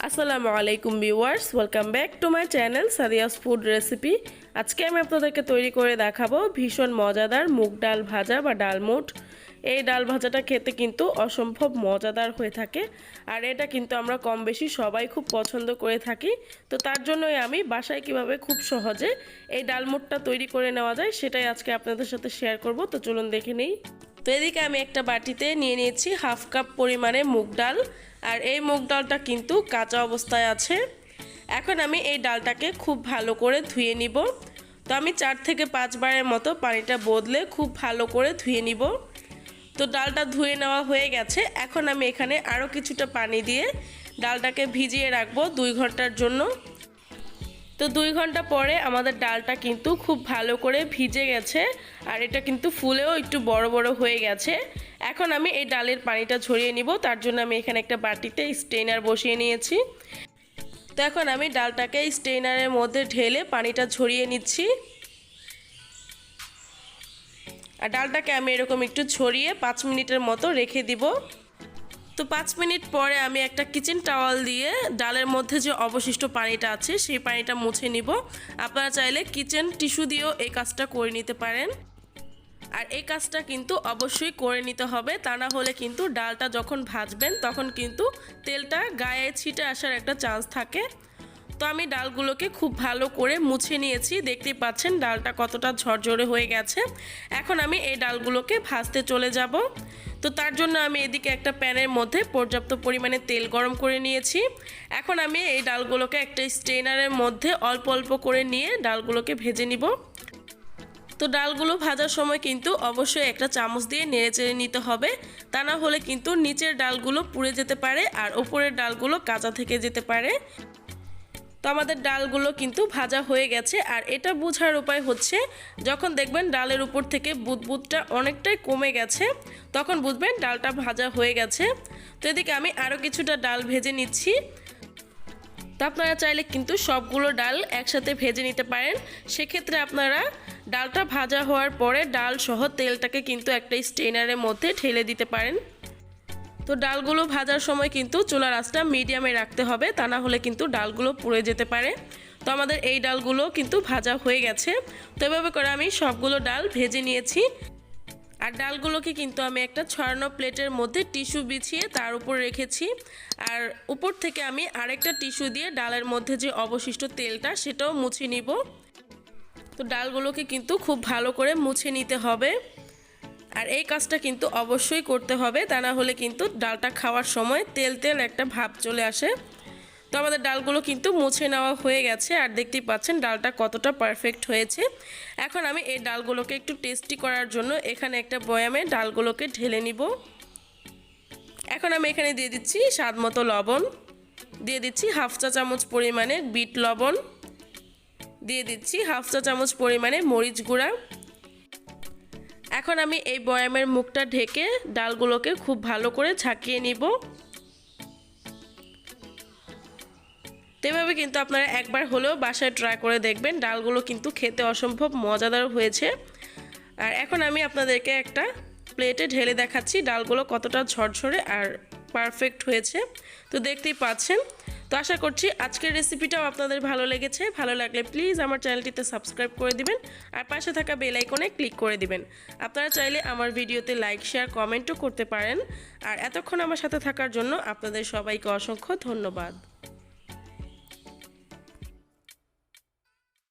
আসসালামু আলাইকুম viewers, welcome back to my channel Sadia's food recipe. আজকে আমি আপনাদেরকে তৈরি করে দেখাবো ভীষণ মজাদার মুগ ডাল ভাজা বা ডালমুট। এই ডাল ভাজাটা খেতে কিন্তু অসম্ভব মজাদার হয়ে থাকে, আর এটা কিন্তু আমরা কম বেশি সবাই খুব পছন্দ করে থাকি। তো তার জন্যই আমি বাসায় কিভাবে খুব সহজে এই ডালমুটটা তৈরি করে নেওয়া যায় সেটাই আজকে আপনাদের সাথে শেয়ার করব। তো চলুন দেখে নিই। তো এদিকে আমি একটা বাটিতে নিয়ে নিয়েছি হাফ কাপ পরিমাণে মুগ ডাল, আর এই মুগ ডালটা কিন্তু কাঁচা অবস্থায় আছে। এখন আমি এই ডালটাকে খুব ভালো করে ধুয়ে নিব। তো আমি 4 থেকে 5 বারের মতো পানিটা বদলে খুব ভালো করে ধুয়ে নিব। তো ডালটা ধুয়ে নেওয়া হয়ে গেছে। এখন আমি এখানে আরও কিছুটা পানি দিয়ে ডালটাকে ভিজিয়ে রাখবো 2 ঘন্টার জন্য। তো 2 ঘন্টা পরে আমাদের ডালটা কিন্তু খুব ভালো করে ভিজে গেছে, আর এটা কিন্তু ফুলেও একটু বড় বড় হয়ে গেছে। এখন আমি এই ডালের পানিটা ঝরিয়ে নিব। তার জন্য আমি এখানে একটা বাটিতে স্ট্রেনার বসিয়ে নিয়েছি। তো এখন আমি ডালটাকে স্ট্রেনারের মধ্যে ঢেলে পানিটা ঝরিয়ে নিচ্ছি। আর ডালটাকে আমি এরকম একটু ছড়িয়ে 5 মিনিটের মতো রেখে দিব। তো 5 মিনিট পরে আমি একটা কিচেন টাওয়াল দিয়ে ডালের মধ্যে যে অবশিষ্ট পানিটা আছে সেই পানিটা মুছে নিব। আপনারা চাইলে কিচেন টিস্যু দিয়েও এই কাজটা করে নিতে পারেন। আর এই কাজটা কিন্তু অবশ্যই করে নিতে হবে, তা না হলে কিন্তু ডালটা যখন ভাজবেন তখন কিন্তু তেলটা গায়ে ছিটে আসার একটা চান্স থাকে। তো আমি ডালগুলোকে খুব ভালো করে মুছে নিয়েছি। দেখতেই পাচ্ছেন ডালটা কতটা ঝরঝরে হয়ে গেছে। এখন আমি এই ডালগুলোকে ভাজতে চলে যাব। তো তার জন্য আমি এদিকে একটা প্যানের মধ্যে পর্যাপ্ত পরিমাণে তেল গরম করে নিয়েছি। এখন আমি এই ডালগুলোকে একটা স্ট্রেনারের মধ্যে অল্প অল্প করে নিয়ে ডালগুলোকে ভেজে নিব। তো ডালগুলো ভাজার সময় কিন্তু অবশ্যই একটা চামচ দিয়ে নেড়েচেড়ে নিতে হবে, তা না হলে কিন্তু নিচের ডালগুলো পুড়ে যেতে পারে আর উপরের ডালগুলো কাঁচা থেকে যেতে পারে। তো আমাদের ডালগুলো কিন্তু ভাজা হয়ে গেছে, আর এটা বোঝার উপায় হচ্ছে যখন দেখবেন ডালের উপর থেকে বুদবুদটা অনেকটাই কমে গেছে তখন বুঝবেন ডালটা ভাজা হয়ে গেছে। তো এদিকে আমি আরও কিছুটা ডাল ভেজে নিচ্ছি। তো আপনারা চাইলে কিন্তু সবগুলো ডাল একসাথে ভেজে নিতে পারেন। সেক্ষেত্রে আপনারা ডালটা ভাজা হওয়ার পরে ডাল সহ তেলটাকে কিন্তু একটা স্ট্রেনারের মধ্যে ঢেলে দিতে পারেন। তো ডালগুলো ভাজার সময় কিন্তু চুলার আঁচটা মিডিয়ামে রাখতে হবে, তা না হলে কিন্তু ডালগুলো পুড়ে যেতে পারে। তো আমাদের এই ডালগুলো কিন্তু ভাজা হয়ে গেছে। তো এভাবে করে আমি সবগুলো ডাল ভেজে নিয়েছি। আর ডালগুলোকে কিন্তু আমি একটা ছড়ানো প্লেটের মধ্যে টিস্যু বিছিয়ে তার উপর রেখেছি। আর উপর থেকে আমি আরেকটা টিস্যু দিয়ে ডালের মধ্যে যে অবশিষ্ট তেলটা সেটাও মুছে নিব। তো ডালগুলোকে কিন্তু খুব ভালো করে মুছে নিতে হবে, আর এই কাজটা কিন্তু অবশ্যই করতে হবে, তা না হলে কিন্তু ডালটা খাওয়ার সময় তেল তেল একটা ভাব চলে আসে। তো আমাদের ডালগুলো কিন্তু মুছে নেওয়া হয়ে গেছে, আর দেখতেই পাচ্ছেন ডালটা কতটা পারফেক্ট হয়েছে। এখন আমি এই ডালগুলোকে একটু টেস্টি করার জন্য এখানে একটা বয়ামে ডালগুলোকে ঢেলে নিব। এখন আমি এখানে দিয়ে দিচ্ছি স্বাদ মতো লবণ, দিয়ে দিচ্ছি হাফ চা চামচ পরিমাণে বিট লবণ, দিয়ে দিচ্ছি হাফ চা চামচ পরিমাণে মরিচ গুঁড়া। এখন আমি এই বয়ামের মুখটা ঢেকে ডালগুলোকে খুব ভালো করে ঝাঁকিয়ে নিব। এভাবে কিন্তু আপনারা একবার হলেও বাসায় ট্রাই করে দেখবেন, ডালগুলো কিন্তু খেতে অসম্ভব মজাদার হয়েছে। আর এখন আমি আপনাদেরকে একটা প্লেটে ঢেলে দেখাচ্ছি ডালগুলো কতটা ঝরঝরে আর পারফেক্ট হয়েছে। তো দেখতেই পাচ্ছেন। তো আশা করছি আজকের রেসিপিটাও আপনাদের ভালো লেগেছে। ভালো লাগলে প্লিজ আমার চ্যানেলটিতে সাবস্ক্রাইব করে দিবেন, আর পাশে থাকা বেল আইকনে ক্লিক করে দিবেন। আপনারা চাইলে আমার ভিডিওতে লাইক শেয়ার কমেন্টও করতে পারেন। আর এতক্ষণ আমার সাথে থাকার জন্য আপনাদের সবাইকে অসংখ্য ধন্যবাদ।